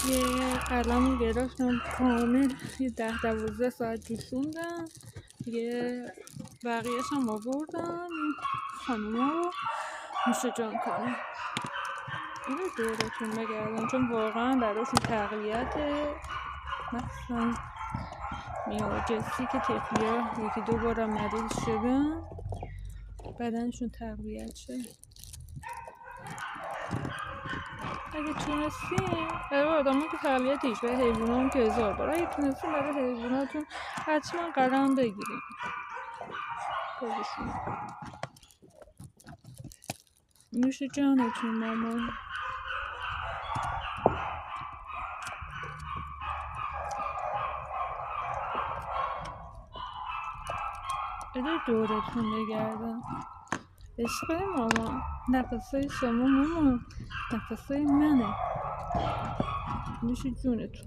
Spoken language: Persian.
یه قلم رو گرفتم کامل یه 10-12 ساعت جوشوندم دیگه، بقیهش هم آوردم این خانوما رو نوش جان کنم. اینو دورتون بگردم چون واقعا براشون تقویته، مثلا میاجسی که تفلیه 1-2 بارم مریض شدن بدنشون تقویت شه. اگه تونستیم برای آدم که تقویتش، برای حیوان هم که 1000 بار، اگه تونستیم برای حیواناتون حتما قلم بگیریم خودشون. نوش جانتون مامان. بده دورتون بگردم. عشق مامان، نفسای شما مامان نفسای منه. نوش جونتون.